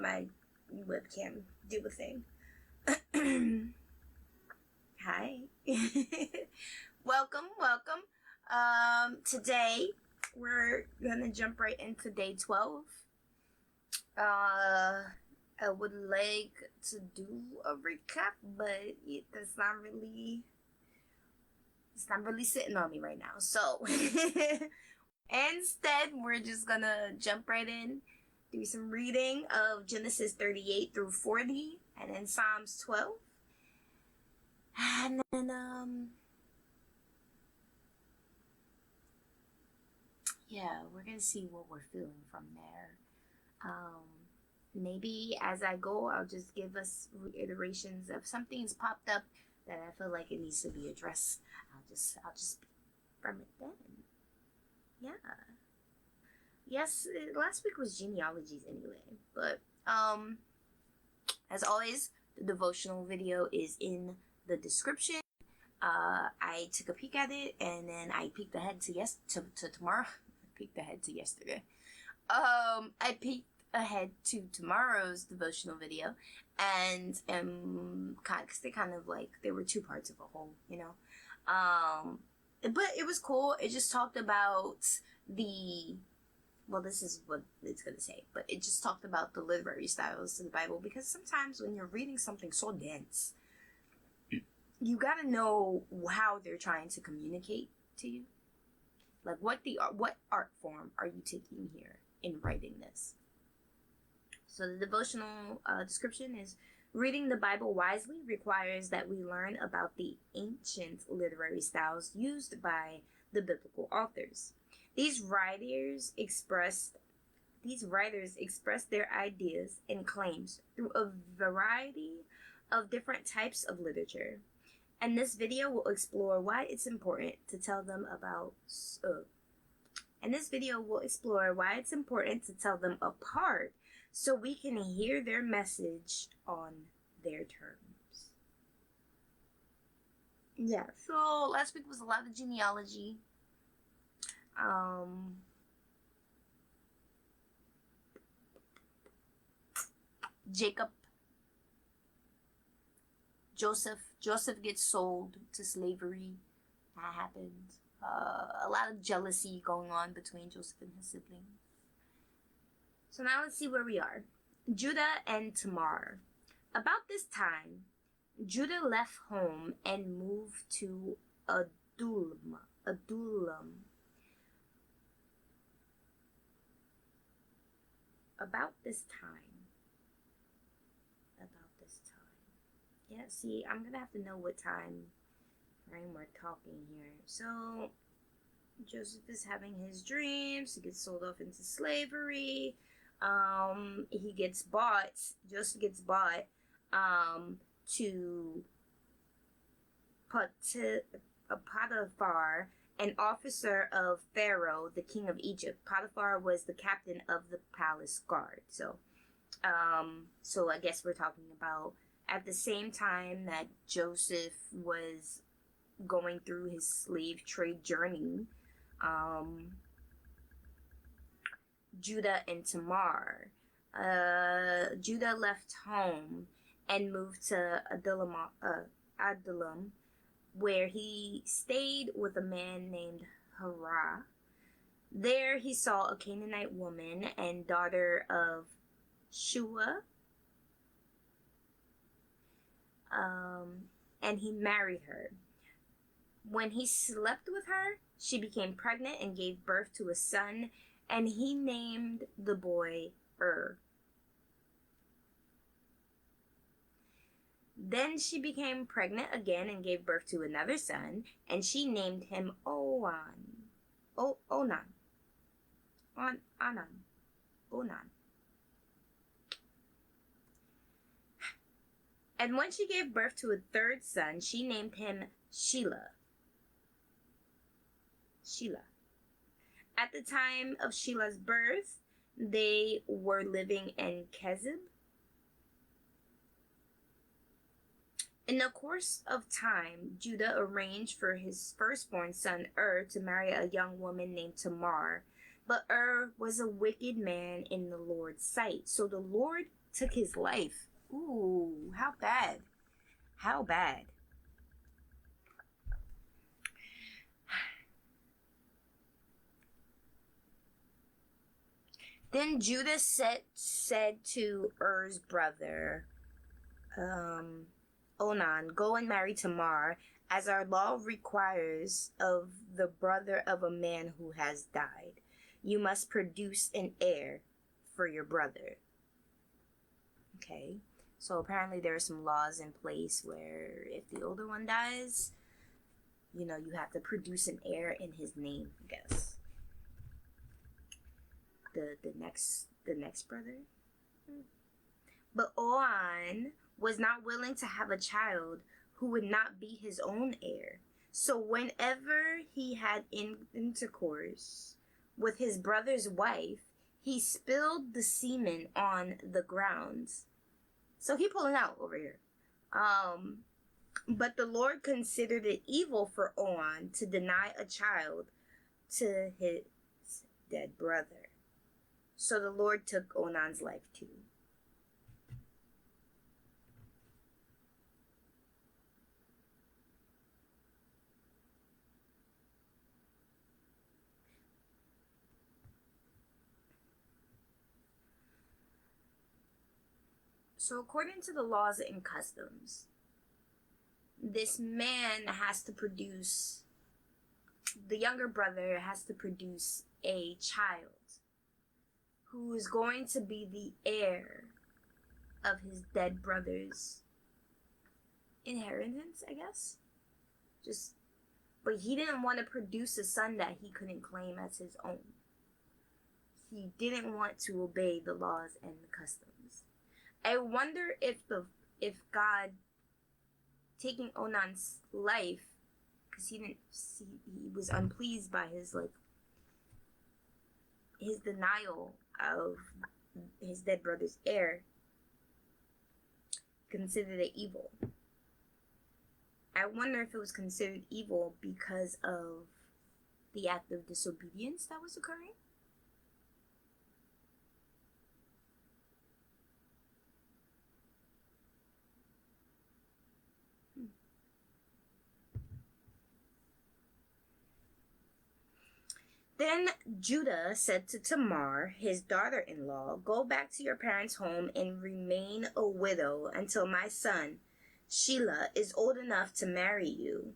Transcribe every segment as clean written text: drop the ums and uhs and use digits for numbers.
my webcam do a thing. Hi. Welcome. Today we're gonna jump right into day 12. I would like to do a recap, but it's not really sitting on me right now. So instead, we're just gonna jump right in, do some reading of Genesis 38 through 40, and then Psalms 12. And then, we're gonna see what we're feeling from there. Maybe as I go, I'll just give us reiterations of something's popped up that I feel like it needs to be addressed. I'll just speak from it then. Yeah. Yes, last week was genealogies anyway, but as always, the devotional video is in the description. I took a peek at it, and then I peeked ahead to tomorrow. I peeked ahead to yesterday. I peeked ahead to tomorrow's devotional video, and because they were two parts of a whole, but it was cool. It just talked about this is what it's going to say, but it just talked about the literary styles in the Bible, because sometimes when you're reading something so dense, you got to know how they're trying to communicate to you. Like, what art form are you taking here in writing this? So the devotional description is: reading the Bible wisely requires that we learn about the ancient literary styles used by the biblical authors. These writers express their ideas and claims through a variety of different types of literature. And this video will explore why it's important to tell them apart, so we can hear their message on their terms. Yeah, so last week was a lot of genealogy. Jacob, Joseph gets sold to slavery. That happened. A lot of jealousy going on between Joseph and his siblings. So now let's see where we are. Judah and Tamar. About this time, Judah left home and moved to Adullam. About this time. Yeah, see, I'm going to have to know what time frame we're talking here. So, Joseph is having his dreams. He gets sold off into slavery. Joseph gets bought to Potiphar, an officer of Pharaoh, the king of Egypt. Potiphar was the captain of the palace guard. So I guess we're talking about at the same time that Joseph was going through his slave trade journey, Judah and Tamar. Judah left home and moved to Adullam, where he stayed with a man named Hirah. There he saw a Canaanite woman and daughter of Shua, and he married her. When he slept with her, she became pregnant and gave birth to a son, and he named the boy Then she became pregnant again and gave birth to another son, and she named him Onan. And when she gave birth to a third son, she named him Shelah. At the time of Shelah's birth, they were living in Kezib. In the course of time, Judah arranged for his firstborn son to marry a young woman named Tamar. But was a wicked man in the Lord's sight. So the Lord took his life. Ooh, how bad. How bad. Then Judah said to Er's brother, Onan, go and marry Tamar, as our law requires of the brother of a man who has died. You must produce an heir for your brother. Okay, so apparently there are some laws in place where if the older one dies, you have to produce an heir in his name, I guess. The next brother. But Onan was not willing to have a child who would not be his own heir. So whenever he had intercourse with his brother's wife, he spilled the semen on the ground. So he pulling out over here. But the Lord considered it evil for Onan to deny a child to his dead brother. So the Lord took Onan's life too. So according to the laws and customs, this man has to produce, the younger brother has to produce a child who is going to be the heir of his dead brother's inheritance, I guess. But he didn't want to produce a son that he couldn't claim as his own. He didn't want to obey the laws and the customs. I wonder if God taking Onan's life, because he was unpleased by his denial of his dead brother's heir, considered it evil. I wonder if it was considered evil because of the act of disobedience that was occurring. Then Judah said to Tamar, his daughter-in-law, go back to your parents' home and remain a widow until my son, Shelah, is old enough to marry you.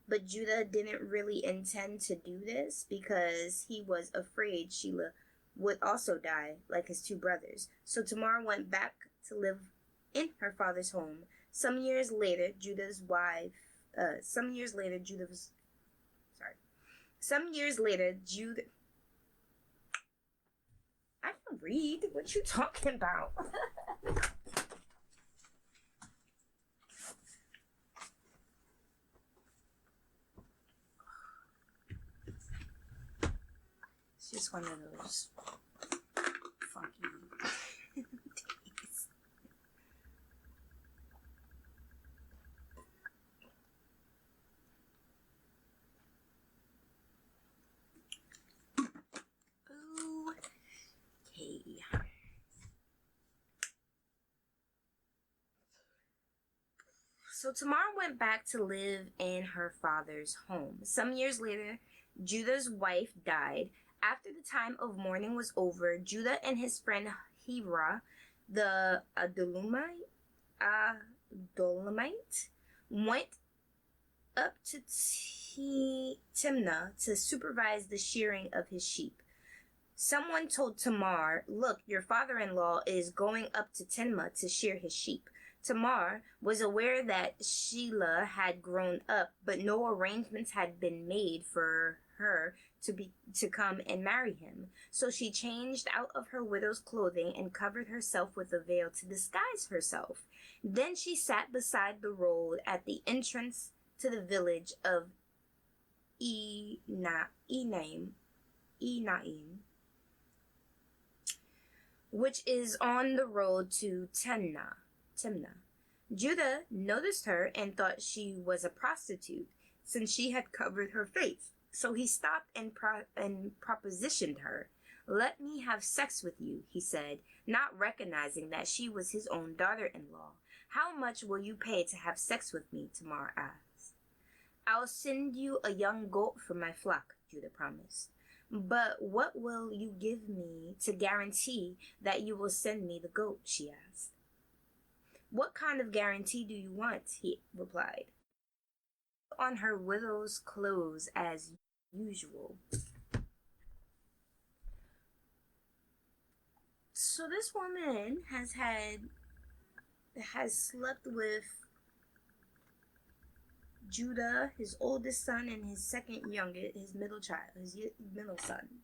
But Judah didn't really intend to do this because he was afraid Shelah would also die like his two brothers. So Tamar went back to live in her father's home. Some years later, Judah I can read. What you talking about? It's just one of those funky days. Okay. So Tamar went back to live in her father's home. Some years later, Judah's wife died. After the time of mourning was over, Judah and his friend Hira, the Adullamite, went up to Timnah to supervise the shearing of his sheep. Someone told Tamar, look, your father-in-law is going up to Timnah to shear his sheep. Tamar was aware that Shelah had grown up, but no arrangements had been made for her to come and marry him. So she changed out of her widow's clothing and covered herself with a veil to disguise herself. Then she sat beside the road at the entrance to the village of Enaim, which is on the road to Timnah. Judah noticed her and thought she was a prostitute, since she had covered her face. So he stopped and propositioned her. "Let me have sex with you," he said, not recognizing that she was his own daughter-in-law. "How much will you pay to have sex with me?" Tamar asked. "I'll send you a young goat from my flock," Judah promised. "But what will you give me to guarantee that you will send me the goat?" she asked. "What kind of guarantee do you want?" he replied. "On her widow's clothes as usual." So this woman has slept with Judah, his oldest son, and his second youngest, his middle son,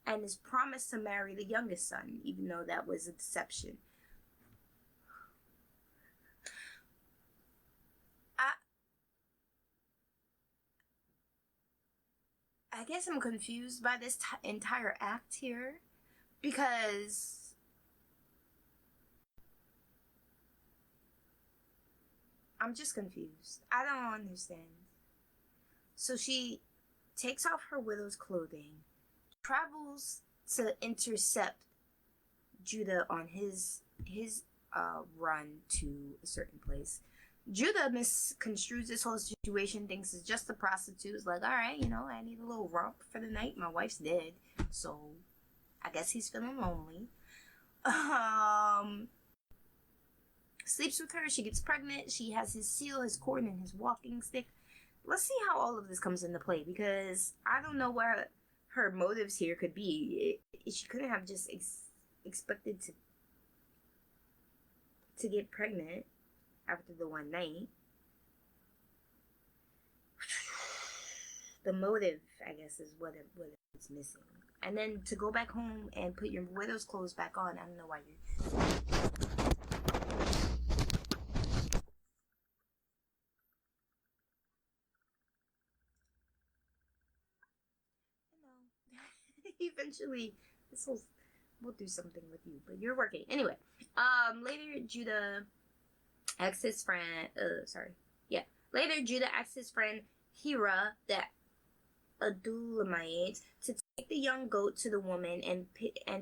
and is promised to marry the youngest son, even though that was a deception. I guess I'm confused by this entire act here, because I'm just confused. I don't understand. So she takes off her widow's clothing, travels to intercept Judah on his run to a certain place. Judah misconstrues this whole situation, thinks it's just a prostitute. It's like, all right, I need a little romp for the night. My wife's dead, so I guess he's feeling lonely. Sleeps with her. She gets pregnant. She has his seal, his cord, and his walking stick. Let's see how all of this comes into play, because I don't know what her motives here could be. She couldn't have just expected to get pregnant after the one night. The motive, I guess, is what it's missing. And then to go back home and put your widow's clothes back on, I don't know why you're... Eventually, we'll do something with you, but you're working. Anyway, later Judah asks his friend, later Judah asks his friend Hira, the Adullamite, to take the young goat to the woman and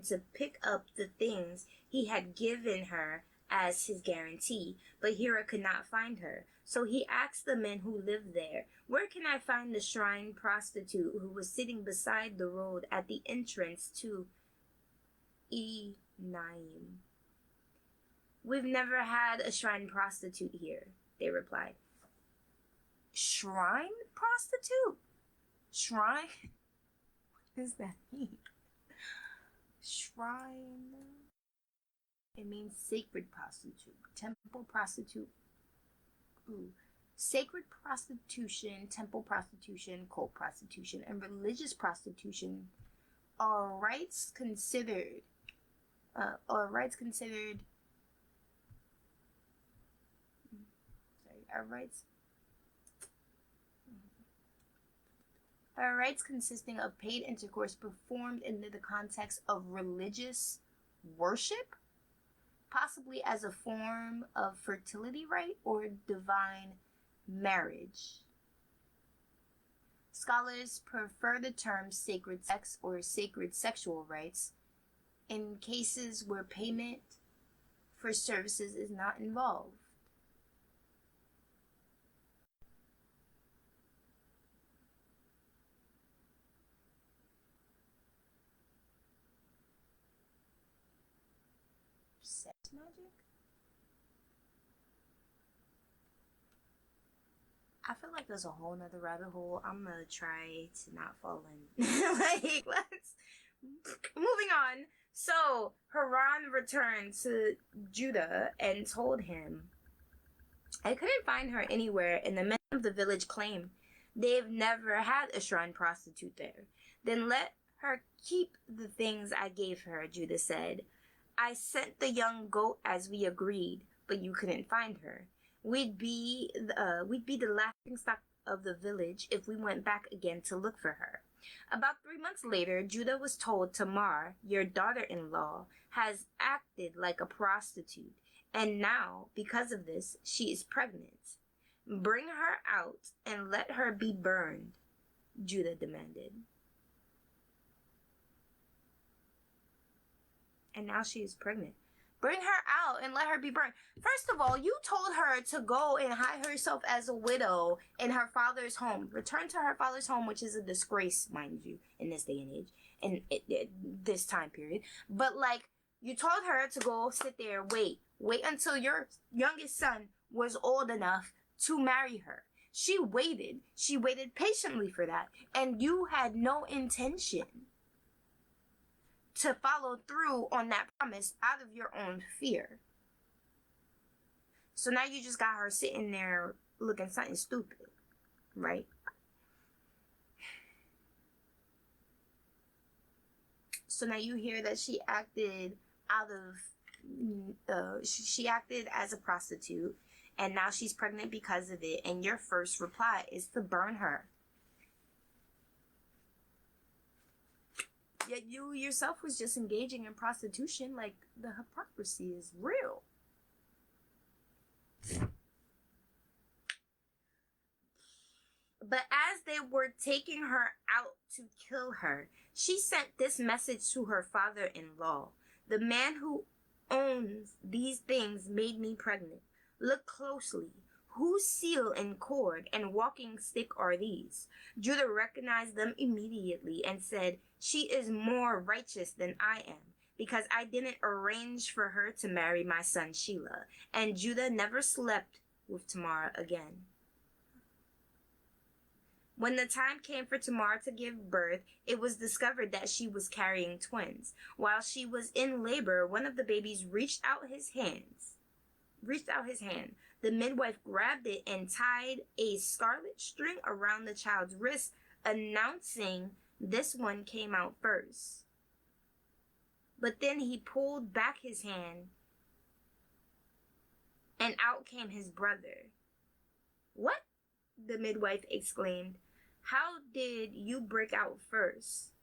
to pick up the things he had given her as his guarantee, but Hira could not find her. So he asked the men who lived there, "Where can I find the shrine prostitute who was sitting beside the road at the entrance to Enaim?" "We've never had a shrine prostitute here," they replied. Shrine prostitute? Shrine? What does that mean? Shrine. It means sacred prostitute. Temple prostitute. Ooh. Sacred prostitution, temple prostitution, cult prostitution, and religious prostitution are rights considered are rights consisting of paid intercourse performed in the context of religious worship, possibly as a form of fertility rite or divine marriage. Scholars prefer the term sacred sex or sacred sexual rights in cases where payment for services is not involved. Sex magic? I feel like there's a whole nother rabbit hole. I'm gonna try to not fall in. Let's moving on. So Haran returned to Judah and told him, "I couldn't find her anywhere, and the men of the village claim they've never had a shrine prostitute there." "Then let her keep the things I gave her," Judah said. "I sent the young goat as we agreed, but you couldn't find her. We'd be the laughingstock of the village if we went back again to look for her." About 3 months later, Judah was told, "Tamar, your daughter-in-law, has acted like a prostitute, and now, because of this, she is pregnant. Bring her out and let her be burned," Judah demanded. and now she is pregnant. Bring her out and let her be burned. First of all, you told her to go and hide herself as a widow in her father's home. Return to her father's home, which is a disgrace, mind you, in this day and age, in this time period. But, like, you told her to go sit there, wait until your youngest son was old enough to marry her. She waited patiently for that, and you had no intention to follow through on that promise out of your own fear. So now you just got her sitting there looking something stupid, right? So now you hear that she acted she acted as a prostitute, and now she's pregnant because of it, and your first reply is to burn her. Yet you yourself was just engaging in prostitution. Like, the hypocrisy is real. But as they were taking her out to kill her, she sent this message to her father-in-law. The man who owns these things made me pregnant. Look closely. Whose seal and cord and walking stick are these? Judah recognized them immediately and said, she is more righteous than I am, because I didn't arrange for her to marry my son Shelah. And Judah never slept with Tamar again. When the time came for Tamar to give birth, it was discovered that she was carrying twins. While she was in labor, one of the babies reached out his hand. The midwife grabbed it and tied a scarlet string around the child's wrist, announcing this one came out first. But then he pulled back his hand, and out came his brother. What? The midwife exclaimed. How did you break out first?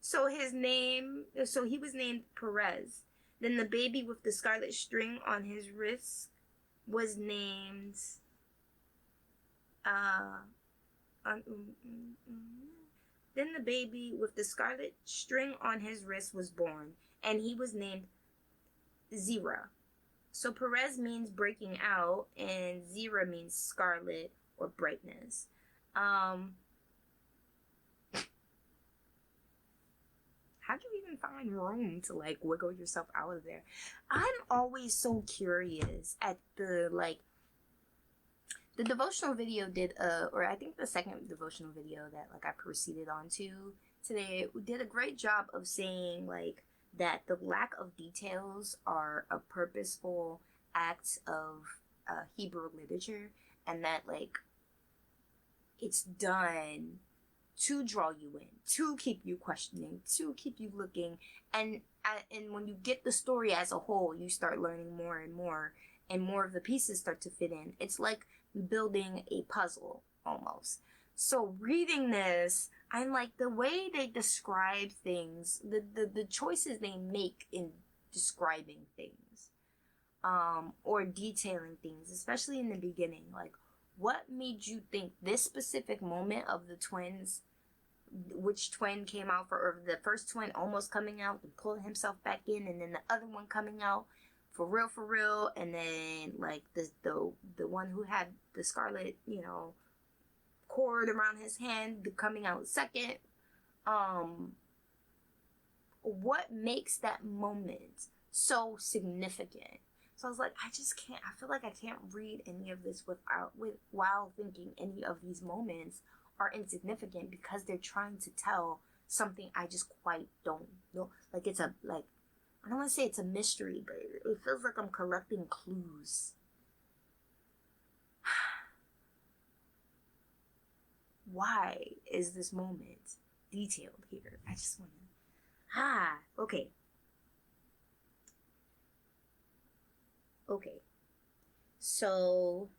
So he was named Perez. Then the baby with the scarlet string on his wrist was named Then the baby with the scarlet string on his wrist was born, and he was named Zerah. So Perez means breaking out, and Zerah means scarlet or brightness. How'd you even find room to, like, wiggle yourself out of there? I'm always so curious at the devotional video or I think the second devotional video that, like, I proceeded on to today did a great job of saying, like, that the lack of details are a purposeful act of Hebrew literature, and that, like, it's done to draw you in, to keep you questioning, to keep you looking, and when you get the story as a whole, you start learning more and more of the pieces start to fit in. It's like building a puzzle almost. So reading this, I'm like, the way they describe things, the choices they make in describing things, or detailing things, especially in the beginning, like, what made you think this specific moment of the twins, which twin came out or the first twin almost coming out and pulling himself back in, and then the other one coming out for real, and then, like, the one who had the scarlet, cord around his hand coming out second. What makes that moment so significant? So I was like, I feel like I can't read any of this while thinking any of these moments are insignificant, because they're trying to tell something I just quite don't know. Like, I don't want to say it's a mystery, but it feels like I'm collecting clues. Why is this moment detailed here? I just want to... Okay. So...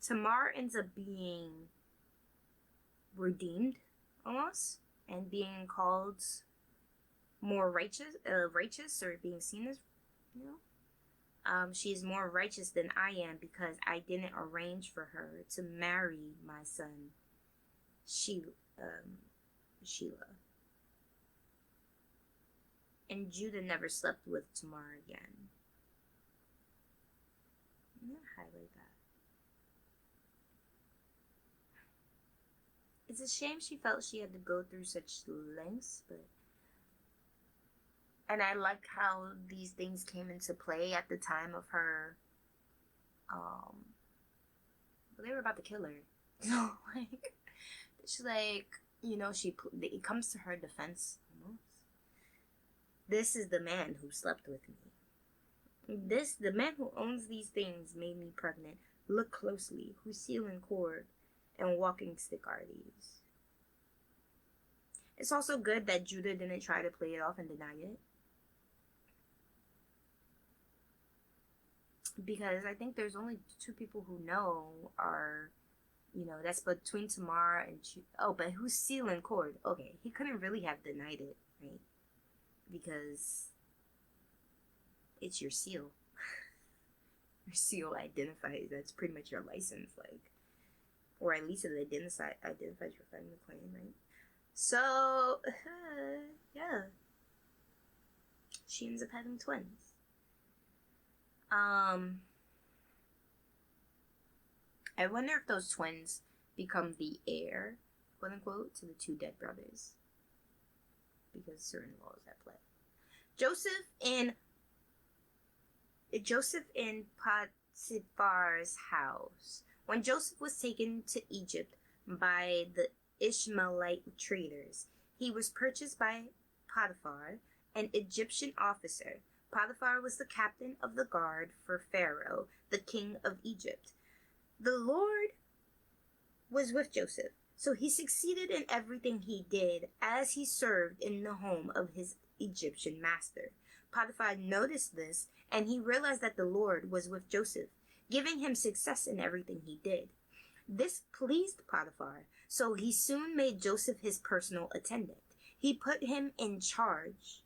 Tamar ends up being redeemed almost, and being called more righteous, or being seen as, you know, she is more righteous than I am because I didn't arrange for her to marry my son, Sheila. And Judah never slept with Tamar again. I'm gonna highlight that. It's a shame she felt she had to go through such lengths, but... And I like how these things came into play at the time of her, they were about to kill her. So, like, she's like, you know, it comes to her defense almost. This is the man who slept with me. The man who owns these things made me pregnant. Look closely. Whose seal and cord and walking stick are these? It's also good that Judah didn't try to play it off and deny it. Because I think there's only two people who know are, you know, that's between Tamar and but who's seal and cord? Okay, he couldn't really have denied it, right? Because it's your seal. Your seal identifies, that's pretty much your license, like, or at least it identifies your family claim, right? So, yeah. She ends up having twins. I wonder if those twins become the heir, quote unquote, to the two dead brothers. Because certain laws at play. Joseph in Potiphar's house. When Joseph was taken to Egypt by the Ishmaelite traders, he was purchased by Potiphar, an Egyptian officer. Potiphar was the captain of the guard for Pharaoh, the king of Egypt. The Lord was with Joseph, so he succeeded in everything he did as he served in the home of his Egyptian master. Potiphar noticed this, and he realized that the Lord was with Joseph, giving him success in everything he did. This pleased Potiphar, so he soon made Joseph his personal attendant. He put him in charge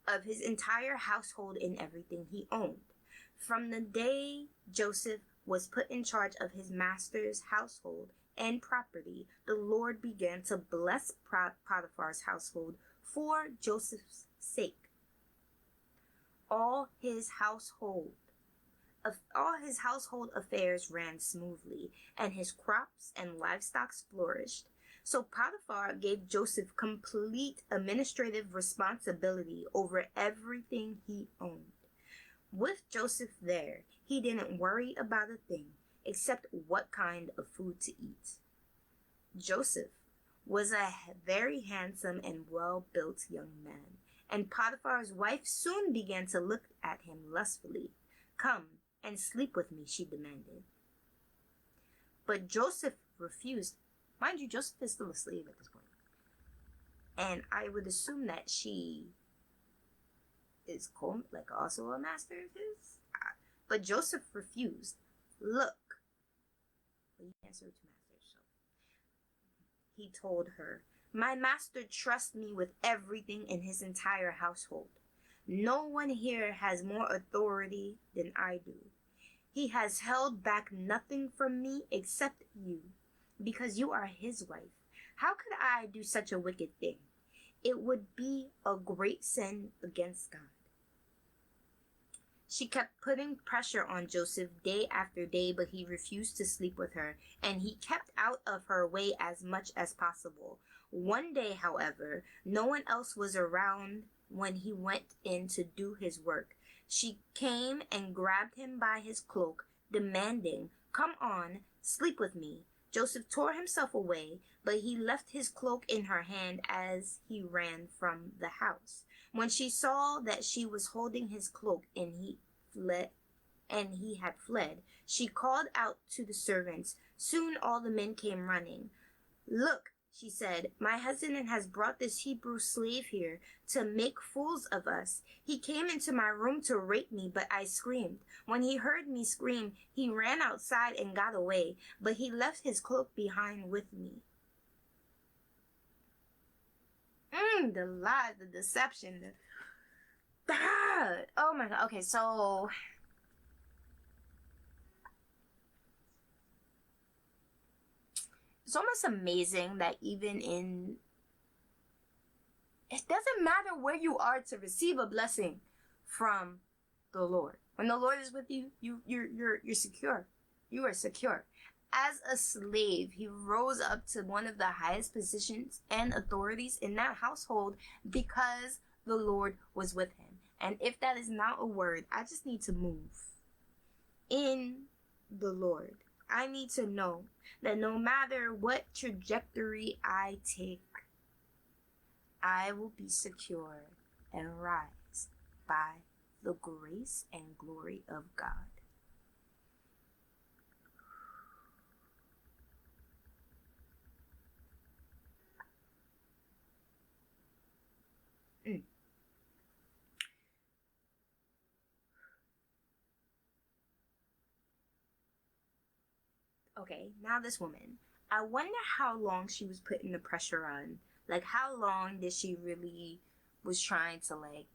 of his entire household and everything he owned. From the day Joseph was put in charge of his master's household and property, the Lord began to bless Potiphar's household for Joseph's sake. All his household affairs ran smoothly, and his crops and livestock flourished. So Potiphar gave Joseph complete administrative responsibility over everything he owned. With Joseph there, he didn't worry about a thing except what kind of food to eat. Joseph was a very handsome and well-built young man, and Potiphar's wife soon began to look at him lustfully. "Come and sleep with me," she demanded. But Joseph refused. Mind you, Joseph is still a slave at this point. And I would assume that she is like also a master of his. But Joseph refused. "Look," well, you can't serve two masters, so he told her, "My master trusts me with everything in his entire household. No one here has more authority than I do. He has held back nothing from me except you, because you are his wife. How could I do such a wicked thing? It would be a great sin against God." She kept putting pressure on Joseph day after day, but he refused to sleep with her, and he kept out of her way as much as possible. One day, however, no one else was around when he went in to do his work. She came and grabbed him by his cloak, demanding, "Come on, sleep with me." Joseph tore himself away, but he left his cloak in her hand as he ran from the house. When she saw that she was holding his cloak and he had fled, she called out to the servants. Soon all the men came running. "Look," she said, "my husband has brought this Hebrew slave here to make fools of us. He came into my room to rape me, but I screamed. When he heard me scream, he ran outside and got away, but he left his cloak behind with me." The lie, the deception, oh my god. Okay, so it's almost amazing that even in it doesn't matter where you are to receive a blessing from the Lord. When the Lord is with you, you're secure. You are secure. As a slave, he rose up to one of the highest positions and authorities in that household because the Lord was with him. And if that is not a word, I just need to move in the Lord. I need to know that no matter what trajectory I take, I will be secure and rise by the grace and glory of God. Okay, now this woman. I wonder how long she was putting the pressure on. Like, how long did she really was trying to, like,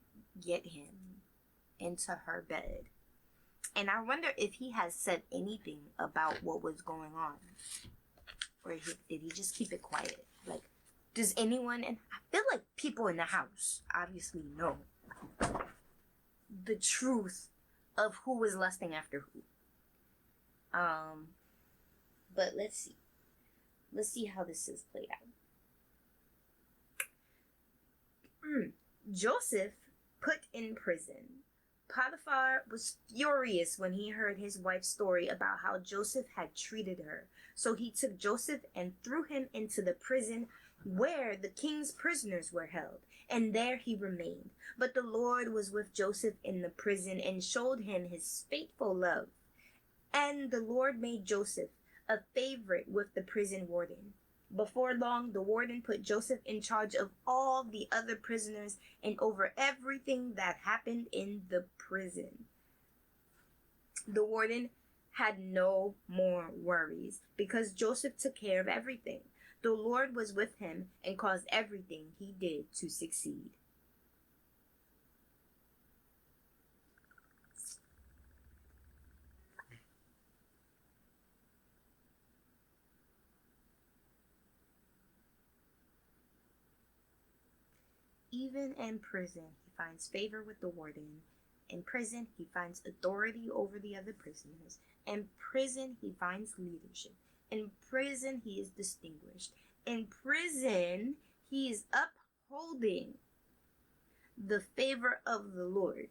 get him into her bed? And I wonder if he has said anything about what was going on. Or did he just keep it quiet? Like, does anyone, and I feel like people in the house obviously know the truth of who was lusting after who. But let's see. Let's see how this is played out. Joseph put in prison. Potiphar was furious when he heard his wife's story about how Joseph had treated her. So he took Joseph and threw him into the prison where the king's prisoners were held, and there he remained. But the Lord was with Joseph in the prison and showed him his faithful love. And the Lord made Joseph a favorite with the prison warden. Before long, the warden put Joseph in charge of all the other prisoners and over everything that happened in the prison. The warden had no more worries because Joseph took care of everything. The Lord was with him and caused everything he did to succeed. Even in prison, he finds favor with the warden. In prison, he finds authority over the other prisoners. In prison, he finds leadership. In prison, he is distinguished. In prison, he is upholding the favor of the Lord.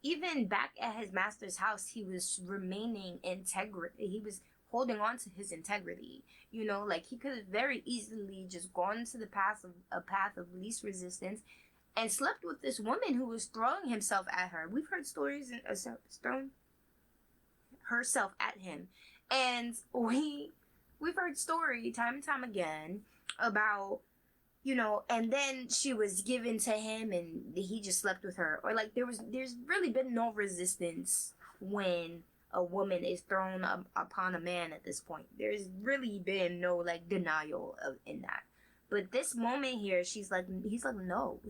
Even back at his master's house, he was remaining integrity. He was holding on to his integrity. You know, like he could have very easily just gone to the path of least resistance and slept with this woman who was throwing himself at her. We've heard stories of throwing herself at him, and we've heard story time and time again about, you know, and then she was given to him and he just slept with her. Or like there's really been no resistance when a woman is thrown upon a man at this point. There's really been no like denial in that. But this moment here, he's like, no,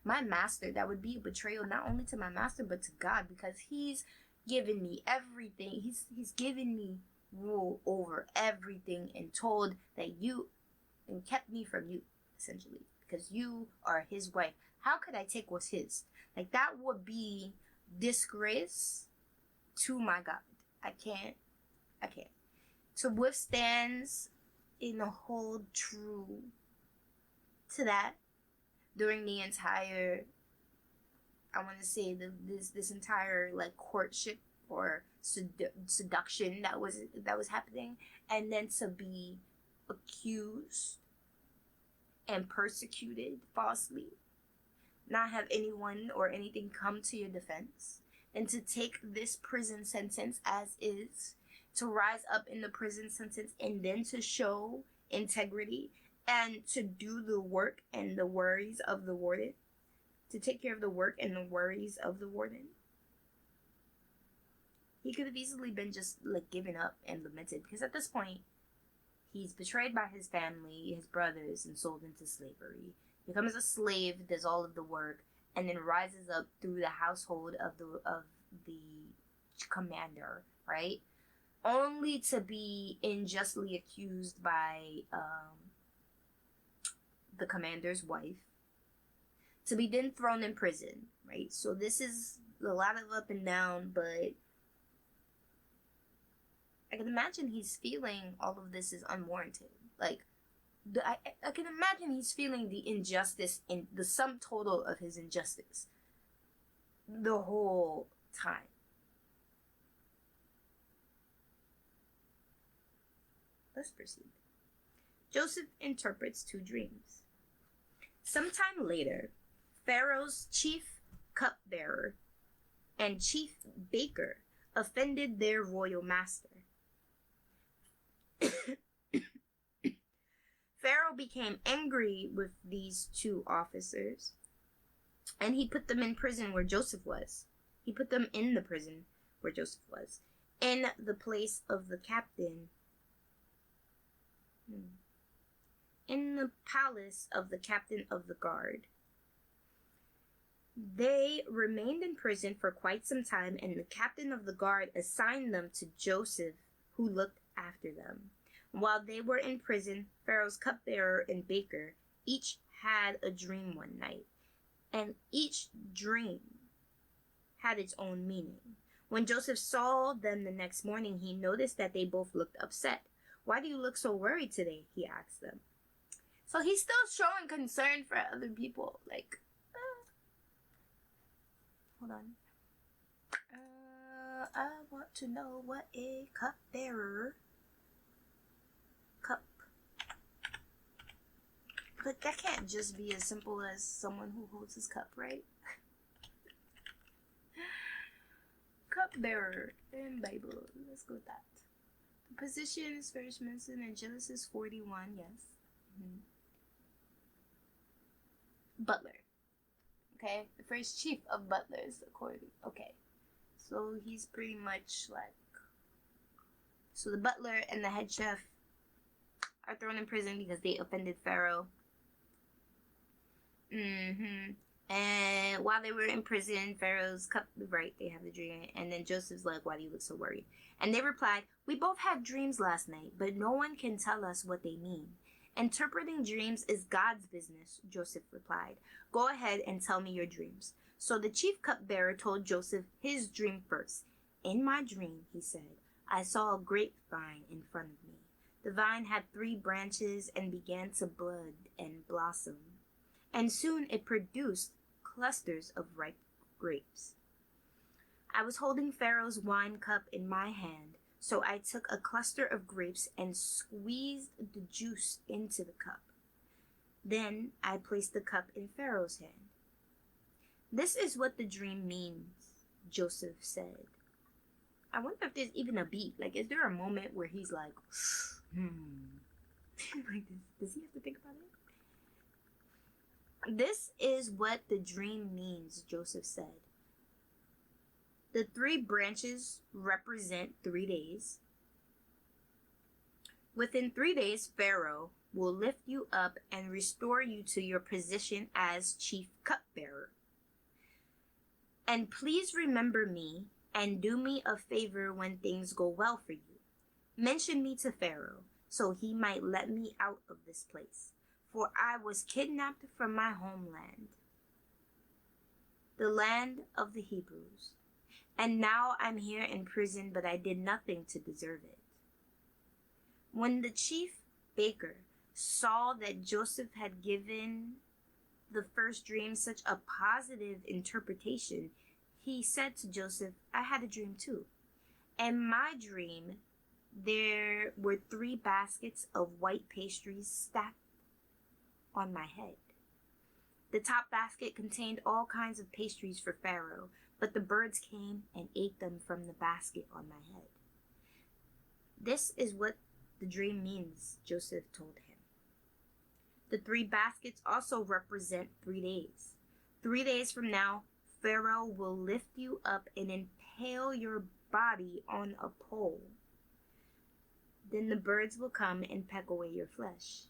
my master, that would be a betrayal not only to my master but to God, because he's given me everything. He's given me rule over everything and told that you and kept me from you, essentially, because you are his wife. How could I take what's his? Like, that would be disgrace to my God. I can't. To withstand and hold true to that during the entire, I want to say this entire like courtship or seduction that was happening, and then to be accused and persecuted falsely, not have anyone or anything come to your defense, and to take this prison sentence as is, to rise up in the prison sentence and then to show integrity and to do the work and the worries of the warden, to take care of the work and the worries of the warden. He could have easily been just like given up and lamented, because at this point, he's betrayed by his family, his brothers, and sold into slavery. Becomes a slave, does all of the work, and then rises up through the household of the commander, right? Only to be unjustly accused by the commander's wife, to be then thrown in prison, right? So this is a lot of up and down, but I can imagine he's feeling all of this is unwarranted. Like, I can imagine he's feeling the injustice in the sum total of his injustice the whole time. Let's proceed. Joseph interprets 2 dreams. Sometime later, Pharaoh's chief cupbearer and chief baker offended their royal master. Pharaoh became angry with these 2 officers, and he put them in prison where Joseph was. He put them in the prison where Joseph was, in the place of the captain, in the palace of the captain of the guard. They remained in prison for quite some time, and the captain of the guard assigned them to Joseph, who looked after them. While they were in prison, Pharaoh's cupbearer and baker each had a dream one night, and each dream had its own meaning. When Joseph saw them the next morning, he noticed that they both looked upset. "Why do you look so worried today?" he asked them. So he's still showing concern for other people. Like, hold on. I want to know what a cupbearer cup. But that can't just be as simple as someone who holds his cup, right? Cupbearer in Bible. Let's go with that. The position is first mentioned in Genesis 41, yes. Butler. Okay, the first chief of butlers, according. Okay, so he's pretty much like. So the butler and the head chef are thrown in prison because they offended Pharaoh. And while they were in prison, Pharaoh's cup, right, they have the dream. And then Joseph's like, "Why do you look so worried?" And they replied, "We both had dreams last night, but no one can tell us what they mean." "Interpreting dreams is God's business," Joseph replied. "Go ahead and tell me your dreams." So the chief cupbearer told Joseph his dream first. "In my dream," he said, "I saw a grapevine in front of me. The vine had 3 branches and began to bud and blossom. And soon it produced clusters of ripe grapes. I was holding Pharaoh's wine cup in my hand, so I took a cluster of grapes and squeezed the juice into the cup. Then I placed the cup in Pharaoh's hand." "This is what the dream means," Joseph said. I wonder if there's even a beat. Like, is there a moment where he's like, like this? Does he have to think about it? "This is what the dream means," Joseph said. "The 3 branches represent 3 days. Within 3 days, Pharaoh will lift you up and restore you to your position as chief cupbearer. And please remember me and do me a favor when things go well for you. Mention me to Pharaoh, so he might let me out of this place, for I was kidnapped from my homeland, the land of the Hebrews. And now I'm here in prison, but I did nothing to deserve it." When the chief baker saw that Joseph had given the first dream such a positive interpretation, he said to Joseph, "I had a dream too. In my dream, there were 3 baskets of white pastries stacked on my head. The top basket contained all kinds of pastries for Pharaoh, but the birds came and ate them from the basket on my head." "This is what the dream means," Joseph told him. "The 3 baskets also represent 3 days. 3 days from now, Pharaoh will lift you up and impale your body on a pole. Then the birds will come and peck away your flesh.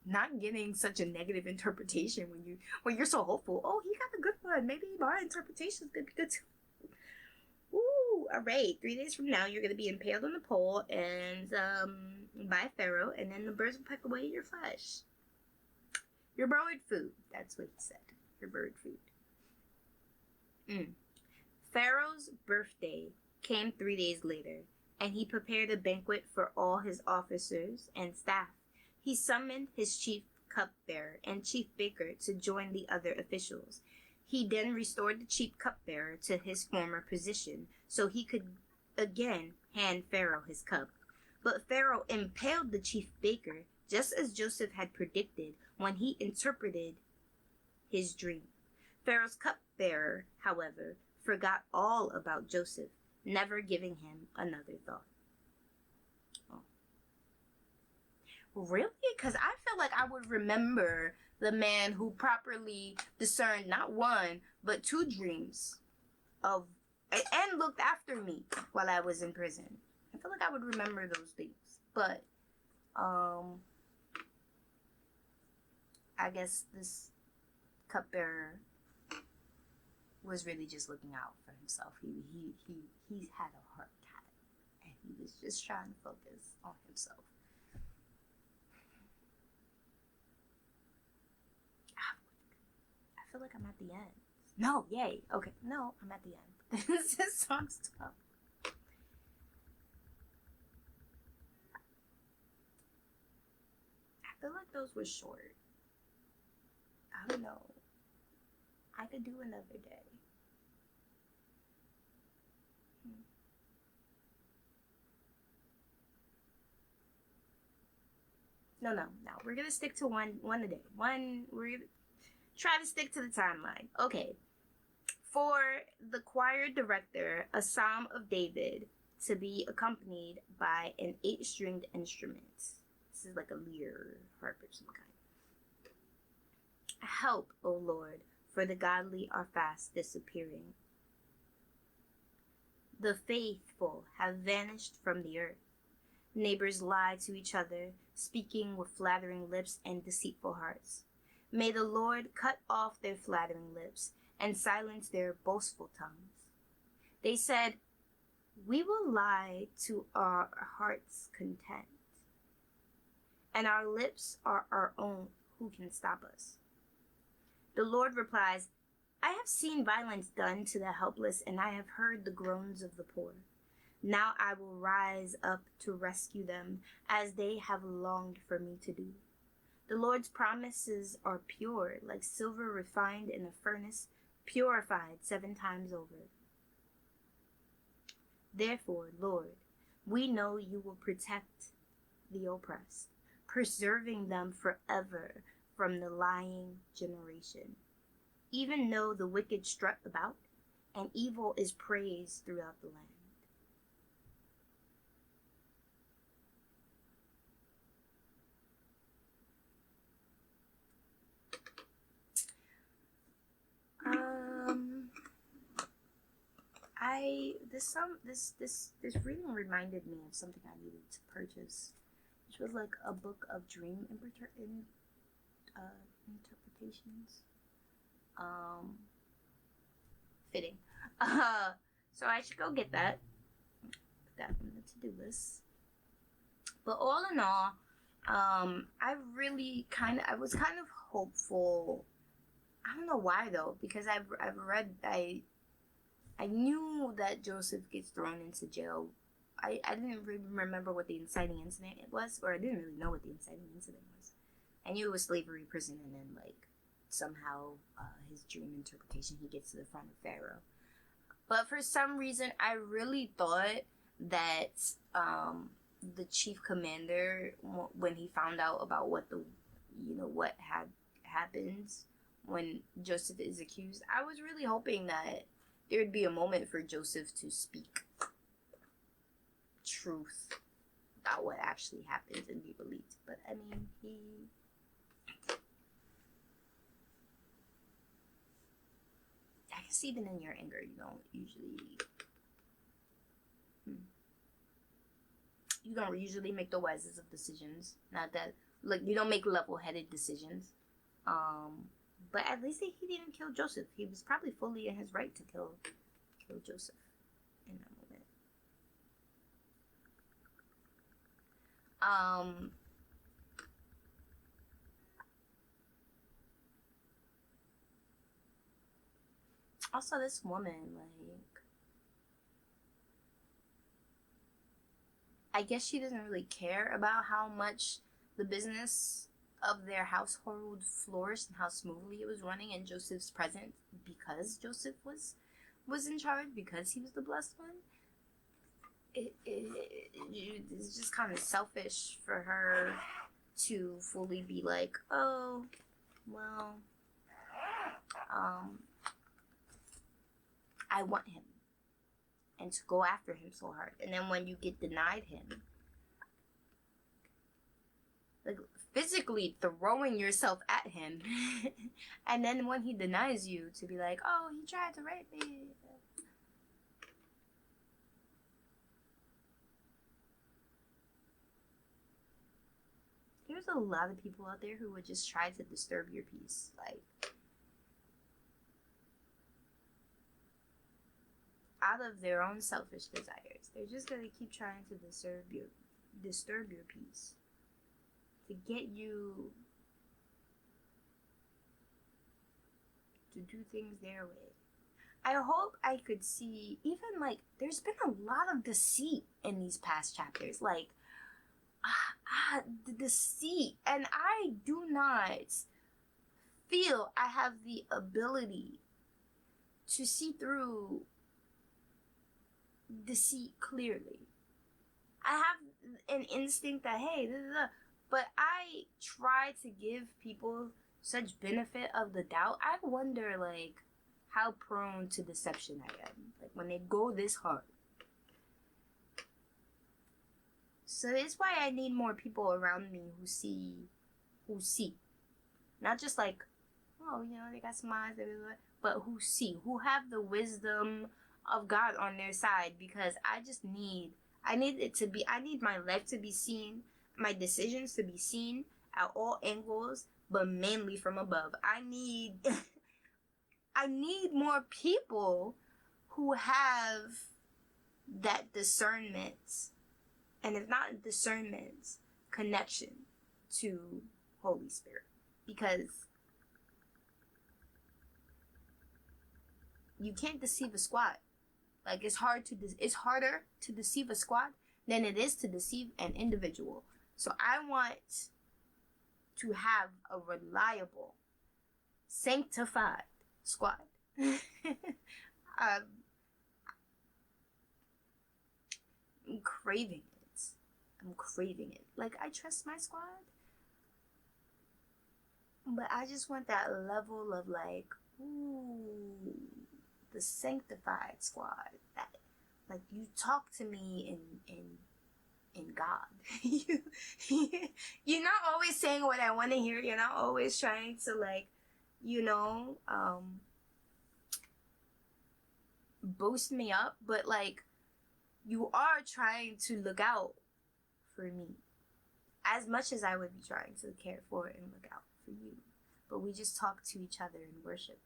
Not getting such a negative interpretation when you're so hopeful. Oh, he got a good one. Maybe my interpretation is gonna be good too. Ooh, all right. 3 days from now, you're gonna be impaled on the pole and by Pharaoh, and then the birds will peck away your flesh. Your bird food. That's what he said. Your bird food. Pharaoh's birthday came 3 days later, and he prepared a banquet for all his officers and staff. He summoned his chief cupbearer and chief baker to join the other officials. He then restored the chief cupbearer to his former position so he could again hand Pharaoh his cup. But Pharaoh impaled the chief baker just as Joseph had predicted when he interpreted his dream. Pharaoh's cupbearer, however, forgot all about Joseph, never giving him another thought. Oh. Really? Because I feel like I would remember the man who properly discerned not one, but 2 dreams of and looked after me while I was in prison. I feel like I would remember those things. But I guess this cupbearer was really just looking out for himself. He had a hard time, and he was just trying to focus on himself. I feel like I'm at the end. No, yay. Okay, no, I'm at the end. This is song's tough. I feel like those were short. I don't know. I could do another day. No. We're gonna stick to one a day. We're gonna try to stick to the timeline. Okay. For the choir director, a Psalm of David to be accompanied by an 8-stringed instrument. This is like a lyre, harp of some kind. Help, O Lord, for the godly are fast disappearing. The faithful have vanished from the earth. Neighbors lie to each other, speaking with flattering lips and deceitful hearts. May the Lord cut off their flattering lips and silence their boastful tongues. They said, we will lie to our heart's content, and our lips are our own. Who can stop us? The Lord replies, I have seen violence done to the helpless, and I have heard the groans of the poor. Now I will rise up to rescue them, as they have longed for me to do. The Lord's promises are pure, like silver refined in a furnace, purified 7 times over. Therefore, Lord, we know you will protect the oppressed, preserving them forever from the lying generation. Even though the wicked strut about, and evil is praised throughout the land. This reading reminded me of something I needed to purchase, which was like a book of dream interpretations. Fitting. So I should go get that. Put that on the to-do list. But all in all, I was kind of hopeful. I don't know why though, because I knew that Joseph gets thrown into jail. I didn't really remember what the inciting incident it was, or I didn't really know what the inciting incident was. I knew it was slavery, prison, and then like somehow his dream interpretation, he gets to the front of Pharaoh. But for some reason, I really thought that the chief commander, when he found out about what had happened when Joseph is accused, I was really hoping that there would be a moment for Joseph to speak truth about what actually happened and be believed. But I mean, I guess even in your anger, you don't usually make the wisest of decisions. Not that, like, you don't make level-headed decisions. But at least he didn't kill Joseph. He was probably fully in his right to kill Joseph in that moment. Also, this woman, like, I guess she doesn't really care about how much the business of their household flourished and how smoothly it was running in Joseph's presence, because Joseph was in charge, because he was the blessed one. It's just kind of selfish for her to fully be like, oh, well, I want him, and to go after him so hard. And then when you get denied him, like, physically throwing yourself at him, and then when he denies you, to be like, oh, he tried to rape me. There's a lot of people out there who would just try to disturb your peace, like, out of their own selfish desires. They're just gonna keep trying to disturb your peace, to get you to do things their way. I hope I could see, even, like, there's been a lot of deceit in these past chapters, like, the deceit, and I do not feel I have the ability to see through deceit clearly. I have an instinct that, hey, but I try to give people such benefit of the doubt. I wonder, like, how prone to deception I am, like, when they go this hard. So it's why I need more people around me who see. Not just like, oh, they got some eyes, but who see, who have the wisdom of God on their side, because I need my life to be seen, my decisions to be seen at all angles, but mainly from above. I need more people who have that discernment, and if not discernment, connection to Holy Spirit, because you can't deceive a squad. Like, it's harder to deceive a squad than it is to deceive an individual. So I want to have a reliable, sanctified squad. I'm craving it. Like, I trust my squad, but I just want that level of, like, ooh, the sanctified squad, that, like, you talk to me in God. You're not always saying what I want to hear. You're not always trying to, like, boost me up, but, like, you are trying to look out for me as much as I would be trying to care for and look out for you. But we just talk to each other in worship.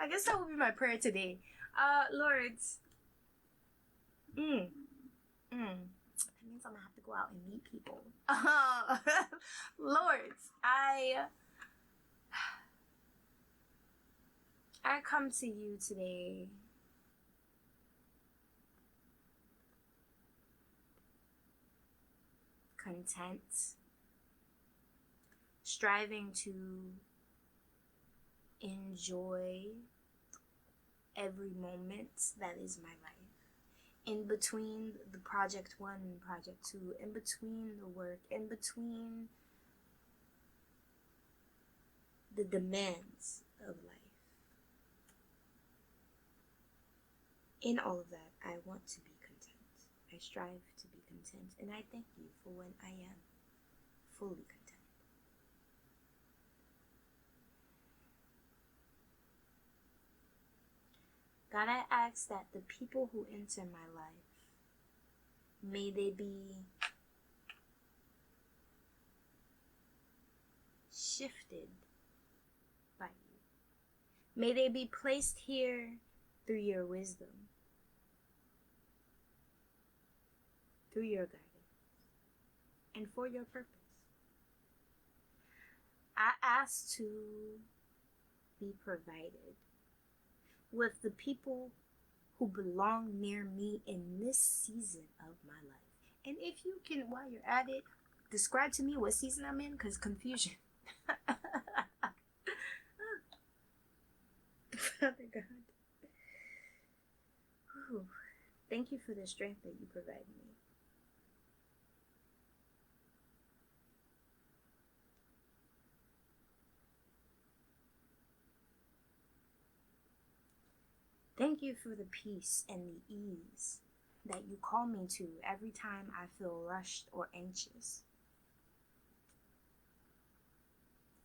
I guess that would be my prayer today. Lord, that means I'm gonna have to go out and meet people. Lord, I come to you today content, striving to enjoy every moment that is my life. In between the Project 1 and Project 2, in between the work, in between the demands of life. In all of that, I want to be content. I strive to be content, and I thank you for when I am fully content. God, I ask that the people who enter my life, may they be shifted by you. May they be placed here through your wisdom, through your guidance, and for your purpose. I ask to be provided with the people who belong near me in this season of my life. And if you can, while you're at it, describe to me what season I'm in, because confusion. Father God, whew, thank you for the strength that you provide me. Thank you for the peace and the ease that you call me to every time I feel rushed or anxious.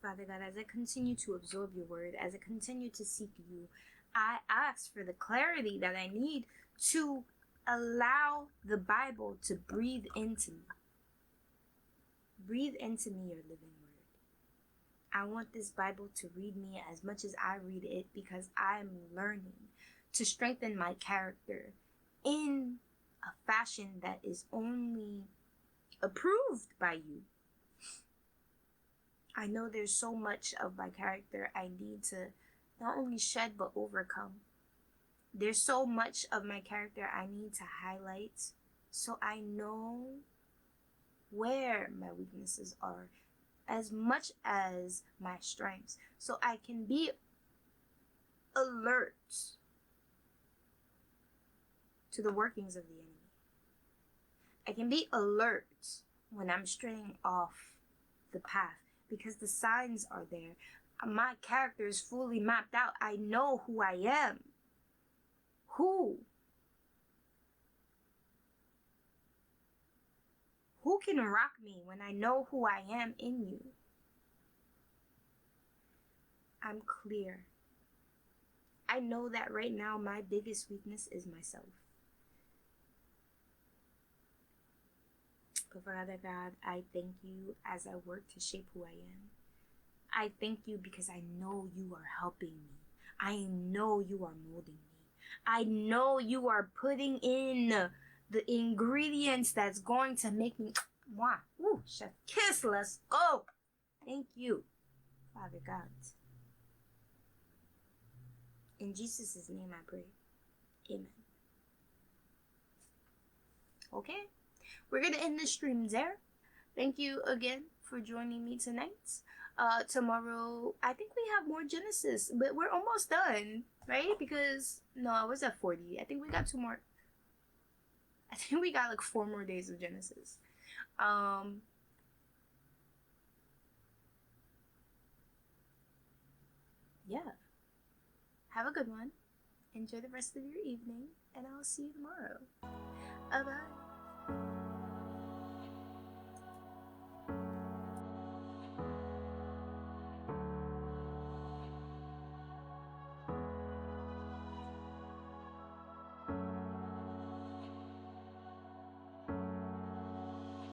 Father God, as I continue to absorb your word, as I continue to seek you, I ask for the clarity that I need to allow the Bible to breathe into me. Breathe into me your living word. I want this Bible to read me as much as I read it, because I am learning to strengthen my character in a fashion that is only approved by you. I know there's so much of my character I need to not only shed but overcome. There's so much of my character I need to highlight, so I know where my weaknesses are as much as my strengths, so I can be alert to the workings of the enemy. I can be alert when I'm straying off the path, because the signs are there. My character is fully mapped out. I know who I am. Who can rock me when I know who I am in you? I'm clear. I know that right now my biggest weakness is myself. But Father God, I thank you as I work to shape who I am. I thank you because I know you are helping me. I know you are molding me. I know you are putting in the ingredients that's going to make me, mwah, ooh, chef kiss, let's go. Thank you, Father God. In Jesus' name I pray. Amen. Okay, we're going to end the stream there. Thank you again for joining me tonight. Tomorrow, I think we have more Genesis, but we're almost done, right? Because, no, I was at 40. I think we got 2 more. I think we got like 4 more days of Genesis. Yeah. Have a good one. Enjoy the rest of your evening, and I'll see you tomorrow. Bye-bye.